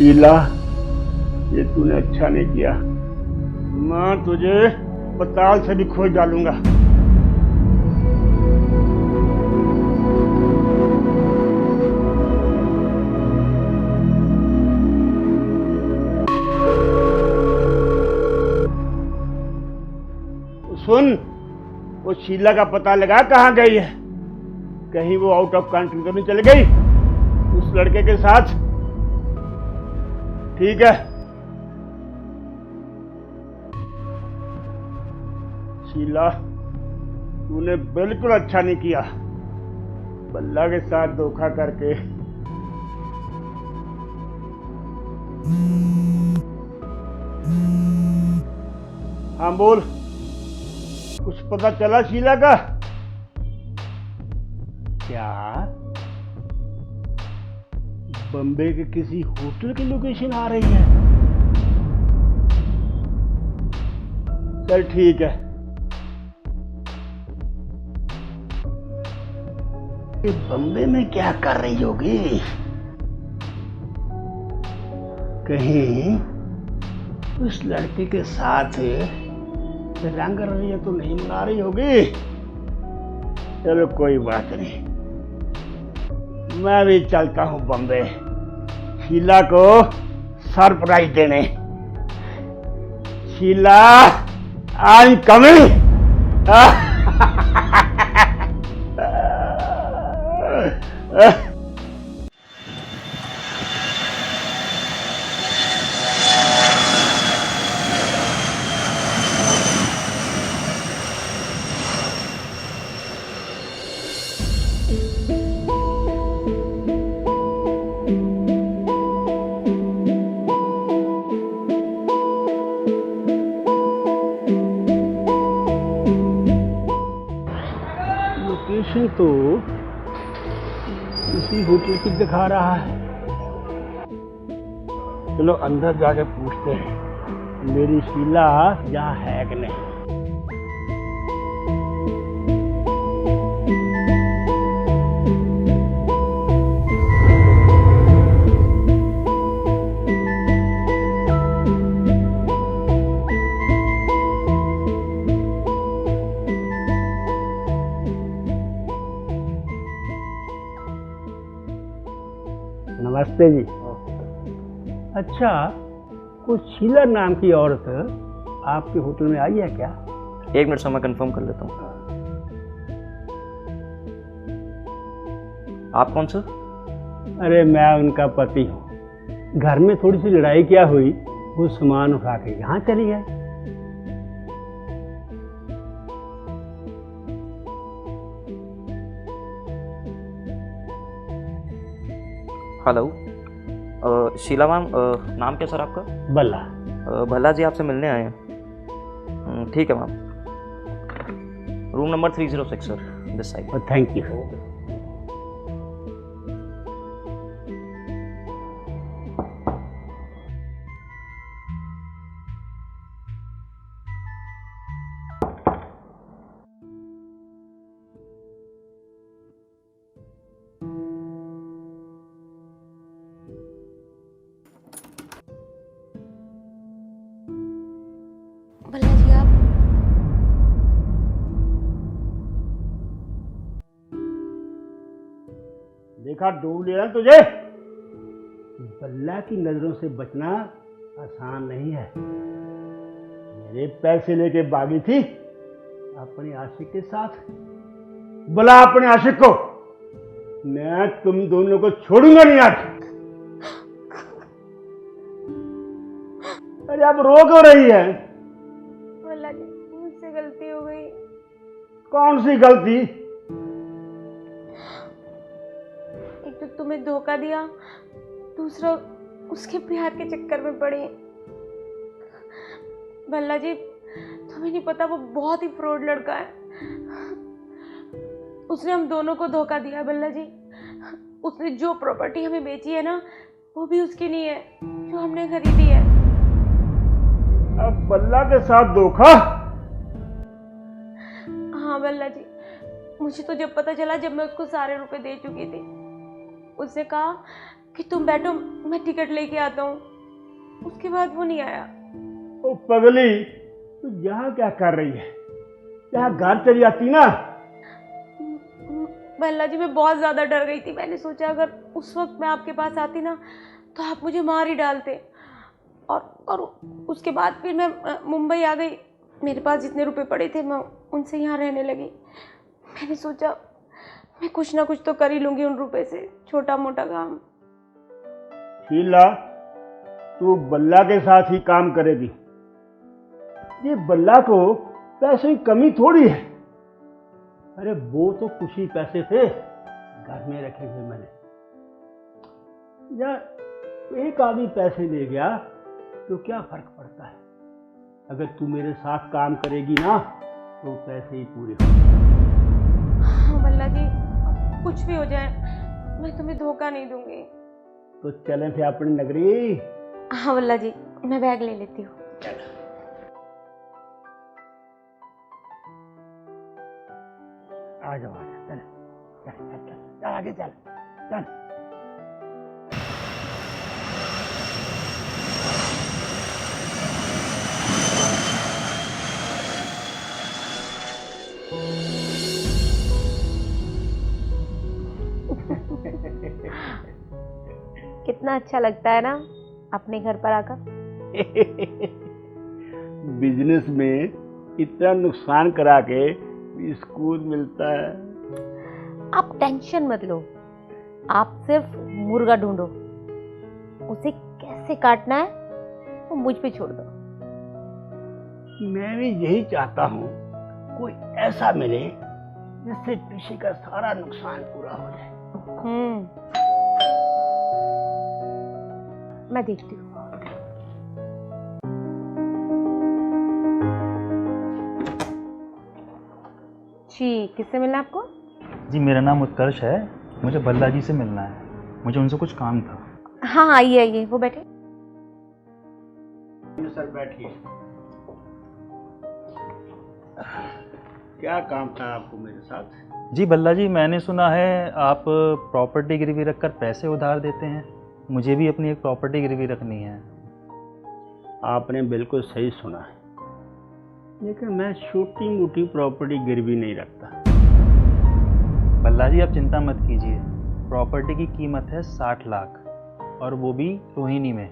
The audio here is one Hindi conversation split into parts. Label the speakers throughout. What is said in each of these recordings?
Speaker 1: शीला, ये तूने अच्छा नहीं किया। मैं तुझे अस्पताल से भी खोज डालूंगा। सुन, वो शीला का पता लगा कहाँ गई है। कहीं वो आउट ऑफ कंट्री तो नहीं चली गई उस लड़के के साथ? ठीक है। शीला, तूने बिल्कुल अच्छा नहीं किया बल्ला के साथ धोखा करके। हाँ बोल, कुछ पता चला शीला का? क्या बम्बे के किसी होटल की लोकेशन आ रही है? चल ठीक है। ये बम्बे में क्या कर रही होगी? कहीं उस लड़के के साथ रंग रवैया तो नहीं मना रही होगी? चलो कोई बात नहीं, मैं भी चलता हूँ बम्बे शीला को सरप्राइज देने। Sheela, I am coming. Location तो किसी होटल की दिखा रहा है। चलो अंदर जाके पूछते हैं मेरी शीला यहाँ है कि नहीं। नमस्ते जी। अच्छा, कुछ शीला नाम की औरत आपके होटल में आई है क्या?
Speaker 2: एक मिनट से मैं कंफर्म कर लेता हूँ। आप कौन सर?
Speaker 1: अरे मैं उनका पति हूँ। घर में थोड़ी सी लड़ाई क्या हुई, वो सामान उठा के यहाँ चली गए।
Speaker 2: हेलो, शीला मैम, नाम क्या सर आपका?
Speaker 1: बल्ला।
Speaker 2: भल्ला जी आपसे मिलने आए हैं। ठीक है ma'am, room number 306 sir, this side.
Speaker 1: Thank you.
Speaker 3: Bhalla ji आप?
Speaker 1: देखा, ढूंढ लिया तुझे। बल्ला की नजरों से बचना आसान नहीं है। मेरे पैसे लेके भागी थी अपने आशिक के साथ। बुला अपने आशिक को, मैं तुम दोनों को छोड़ूंगा नहीं आज। अरे अब रो क्यों रही है?
Speaker 3: भल्ला जी, मुझसे गलती हो गई।
Speaker 1: कौन सी गलती?
Speaker 3: एक तो तुम्हें धोखा दिया, दूसरा उसके प्यार के चक्कर में पड़ी। भल्ला जी, तुम्हें नहीं पता, वो बहुत ही फ्रॉड लड़का है। उसने हम दोनों को धोखा दिया भल्ला जी। उसने जो प्रॉपर्टी हमें बेची है ना, वो भी उसकी नहीं है जो हमने खरीदी है।
Speaker 1: अब बल्ला के साथ धोखा?
Speaker 3: हाँ भल्ला जी, मुझे तो जब पता चला, जब मैं उसको सारे रुपए दे चुकी थी। उसने कहा कि तुम बैठो मैं टिकट लेके आता हूँ। उसके बाद वो नहीं आया।
Speaker 1: ओ पगली, तू यहाँ क्या कर रही है? यहाँ घर चली आती ना।
Speaker 3: बल्ला जी, मैं बहुत ज़्यादा डर गई थी। मैंने सोचा अगर उस वक्त मैं आपके पास आती ना तो आप मुझे मार ही डालते। और उसके बाद फिर मैं मुंबई आ गई। मेरे पास जितने रुपए पड़े थे मैं उनसे यहाँ रहने लगी। मैंने सोचा मैं कुछ ना कुछ तो कर ही लूँगी उन रुपए से, छोटा मोटा काम।
Speaker 1: शीला, तू बल्ला के साथ ही काम करेगी। ये बल्ला को पैसों की कमी थोड़ी है। अरे वो तो कुछ ही पैसे थे घर में रखे थे मैंने। या एक आदमी पैसे ले गया तो क्या फर्क पड़ता है? अगर तू मेरे साथ काम करेगी ना तो पैसे ही पूरे होंगे।
Speaker 3: हाँ बल्ला जी, कुछ भी हो जाए मैं तुम्हें धोखा नहीं दूंगी।
Speaker 1: तो चलें फिर अपनी नगरी।
Speaker 3: हाँ बल्ला जी, मैं बैग ले लेती हूँ।
Speaker 1: आ जाओ चल चल चल चल चल आगे चल चल।
Speaker 3: कितना अच्छा लगता है ना अपने घर पर आकर।
Speaker 1: बिजनेस में इतना नुकसान करा के भी सुकून मिलता है।
Speaker 4: आप टेंशन मत लो, आप सिर्फ मुर्गा ढूंढो, उसे कैसे काटना है वो मुझ पे छोड़ दो।
Speaker 1: मैं भी यही चाहता हूँ, कोई ऐसा मिले जिससे पीछे का सारा नुकसान पूरा हो जाए।
Speaker 4: मैं देखती हूँ। जी, किससे मिलना है आपको?
Speaker 5: जी मेरा नाम उत्कर्ष है, मुझे बल्ला जी से मिलना है। मुझे उनसे कुछ काम था।
Speaker 4: हाँ आइए आइए, वो बैठे।
Speaker 1: सर बैठिए। क्या काम था आपको मेरे साथ?
Speaker 5: जी बल्ला जी, मैंने सुना है आप प्रॉपर्टी गिरवी रखकर पैसे उधार देते हैं। मुझे भी अपनी एक प्रॉपर्टी गिरवी रखनी है।
Speaker 1: आपने बिल्कुल सही सुना है, लेकिन मैं छोटी मोटी प्रॉपर्टी गिरवी नहीं रखता।
Speaker 5: बल्ला जी आप चिंता मत कीजिए, प्रॉपर्टी की कीमत है 60 लाख और वो भी रोहिणी में।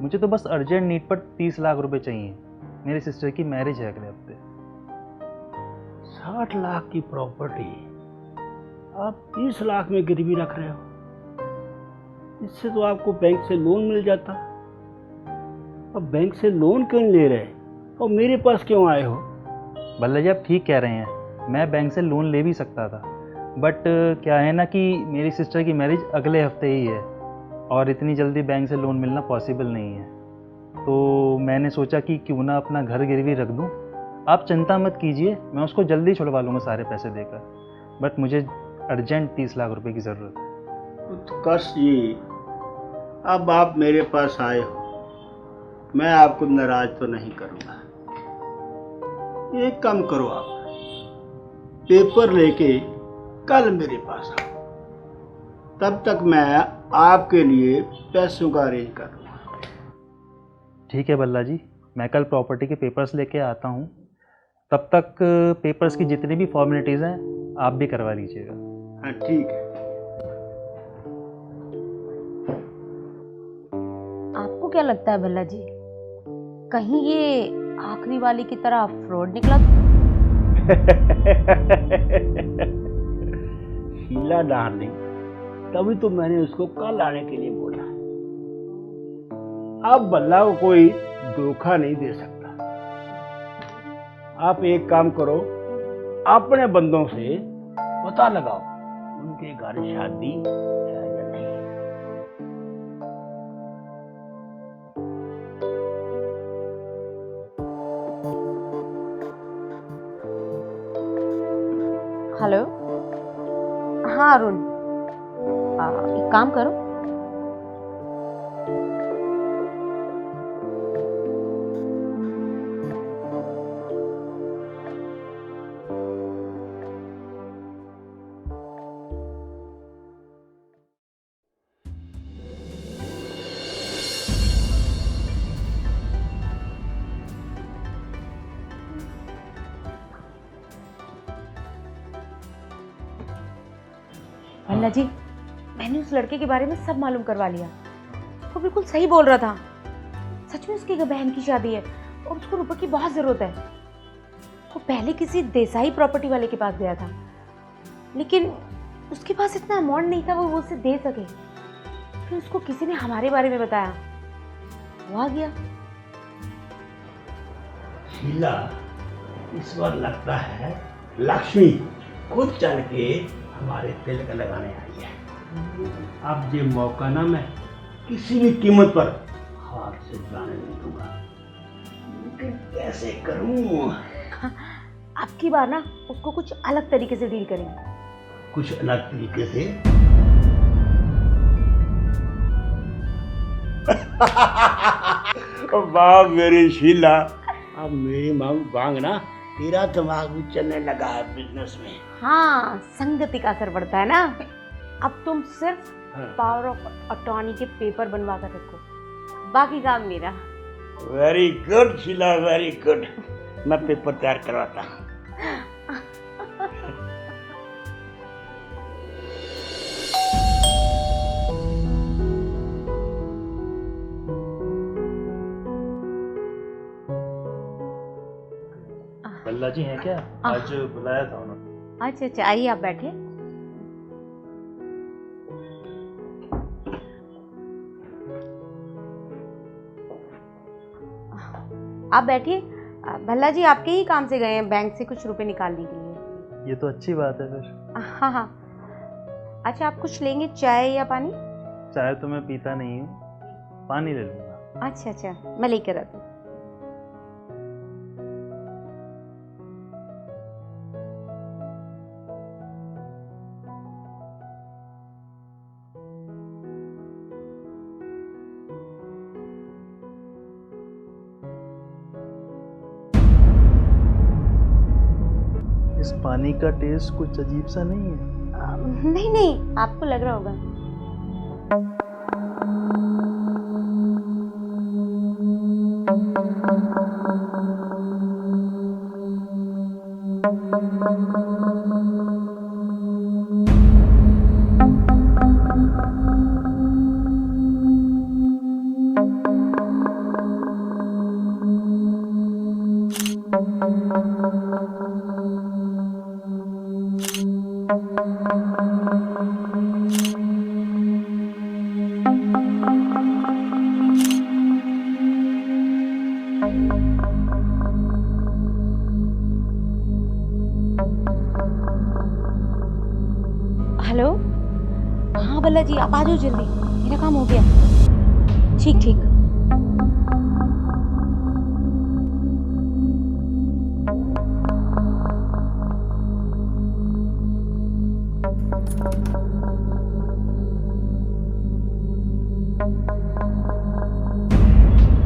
Speaker 5: मुझे तो बस अर्जेंट नीड पर 30 लाख रुपए चाहिए। मेरी सिस्टर की मैरिज है अगले हफ्ते।
Speaker 1: 60 लाख की प्रॉपर्टी आप 30 लाख में गिरवी रख रहे हो? इससे तो आपको बैंक से लोन मिल जाता। अब बैंक से लोन क्यों नहीं ले रहे और मेरे पास क्यों आए हो?
Speaker 5: बल्ला जी आप ठीक कह रहे हैं, मैं बैंक से लोन ले भी सकता था, बट क्या है ना कि मेरी सिस्टर की मैरिज अगले हफ्ते ही है और इतनी जल्दी बैंक से लोन मिलना पॉसिबल नहीं है। तो मैंने सोचा कि क्यों ना अपना घर गिरवी रख दूं। आप चिंता मत कीजिए, मैं उसको जल्दी छुड़वा लूँगा सारे पैसे देकर, बट मुझे अर्जेंट 30 लाख रुपए की ज़रूरत है।
Speaker 1: उत्कर्ष जी, अब आप मेरे पास आए हो, मैं आपको नाराज तो नहीं करूँगा। एक काम करो, आप पेपर लेके कल मेरे पास आओ, तब तक मैं आपके लिए पैसों का अरेंज कर लूँगा।
Speaker 5: ठीक है बल्ला जी, मैं कल प्रॉपर्टी के पेपर्स लेके आता हूँ। तब तक पेपर्स की जितनी भी फॉर्मेलिटीज़ हैं आप भी करवा लीजिएगा।
Speaker 1: हाँ ठीक है।
Speaker 4: आपको क्या लगता है भल्ला जी, कहीं ये आखिरी वाली की तरह फ्रॉड निकला?
Speaker 1: शीला डार्लिंग, तभी तो मैंने उसको कल आने के लिए बोला। आप बल्ला को कोई धोखा नहीं दे सकता। आप एक काम करो, अपने बंदों से पता लगाओ उनके घर शादी है या नहीं।
Speaker 4: हेलो, हाँ अरुण, एक काम करो, भल्ला जी, मैंने उस लड़के के बारे में सब मालूम करवा लिया। वो बिल्कुल सही बोल रहा था। सच में उसकी बहन की शादी है और उसको रुपए की बहुत ज़रूरत है। वो पहले किसी देसाई प्रॉपर्टी वाले के पास गया था, लेकिन उसके पास इतना अमाउंट नहीं था वो उसे दे सके। फिर उसको किसी ने हमारे बारे में बताया, वो आ गया।
Speaker 1: शीला, इस बार लगता है लक्ष्मी खुद चल के हमारे तिलक लगाने आई है। अब ये मौका ना मैं किसी भी कीमत पर हाथ से जाने नहीं दूंगा। लेकिन कैसे करूं?
Speaker 4: अब की बार ना उसको कुछ अलग तरीके से डील करेंगे।
Speaker 1: कुछ अलग तरीके से? वाह मेरी शीला, अब मेरी मांग ना तेरा दिमाग भी चलने लगा है बिजनेस में।
Speaker 4: हाँ, संगति का असर पड़ता है ना। अब तुम सिर्फ
Speaker 1: हाँ।
Speaker 4: पावर ऑफ अटॉर्नी के पेपर बनवा कर रखो, बाकी काम मेरा।
Speaker 1: Very good Sheela, very good. मैं पेपर तैयार करवाता हूँ।
Speaker 5: भल्ला जी हैं क्या? आज बुलाया था उन्होंने।
Speaker 4: अच्छा अच्छा, आइए आप बैठे। आप बैठिए। भल्ला जी आपके ही काम से गए हैं बैंक से कुछ रुपए निकालने के लिए।
Speaker 5: ये तो अच्छी बात है फिर।
Speaker 4: हाँ हाँ। अच्छा, आप कुछ लेंगे, चाय या पानी?
Speaker 5: चाय तो मैं पीता नहीं हूँ, पानी ले लूँगा।
Speaker 4: अच्छा अच्छा, मैं लेकर आती हूँ।
Speaker 5: इस पानी का टेस्ट कुछ अजीब सा नहीं है?
Speaker 4: नहीं नहीं, आपको लग रहा होगा। हेलो, हाँ भल्ला जी, आप आ जाओ जल्दी, मेरा काम हो गया। ठीक ठीक।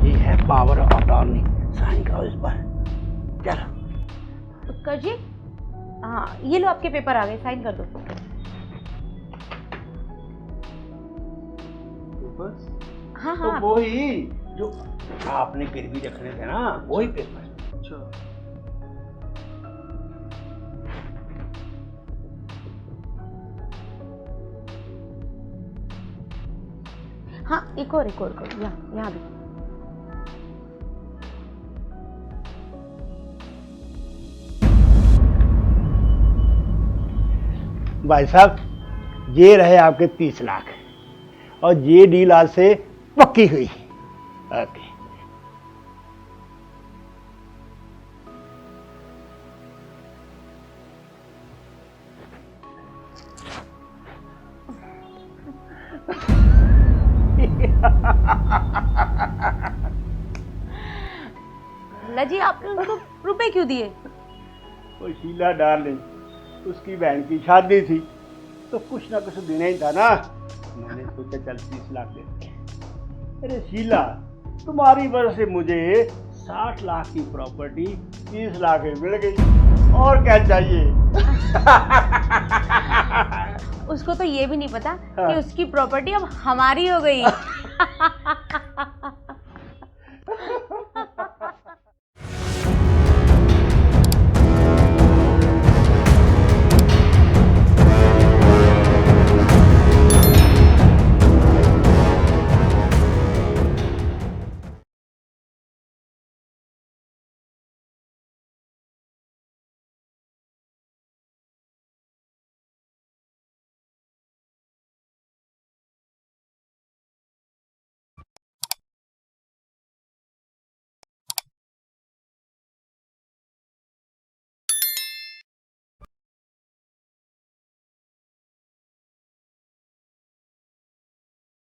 Speaker 1: ये है पावर ऑफ अटॉर्नी, साइन करो इस पर। चलो
Speaker 4: उत्कर्ष जी, हाँ ये लो, आपके पेपर आ गए, साइन कर दो। हाँ
Speaker 1: तो
Speaker 4: हाँ।
Speaker 1: वही जो आपने गिरवी रखने थे ना, वही पेपर।
Speaker 5: अच्छा।
Speaker 4: हाँ, एक और यहाँ भी।
Speaker 1: भाई साहब, ये रहे आपके 30 लाख और ये डील आज से पक्की हुई। ओके।
Speaker 4: भल्ला जी, आपने उनको रुपए क्यों दिए?
Speaker 1: वो शीला डार्लिंग, उसकी बहन की शादी थी तो कुछ ना कुछ देना ही था ना। मैंने सोचा चल 30 लाख देते हैं। अरे शीला, तुम्हारी वजह से मुझे 60 लाख की प्रॉपर्टी 30 लाख में मिल गई, और क्या चाहिए।
Speaker 4: उसको तो ये भी नहीं पता
Speaker 1: हाँ।
Speaker 4: कि उसकी प्रॉपर्टी अब हमारी हो गई।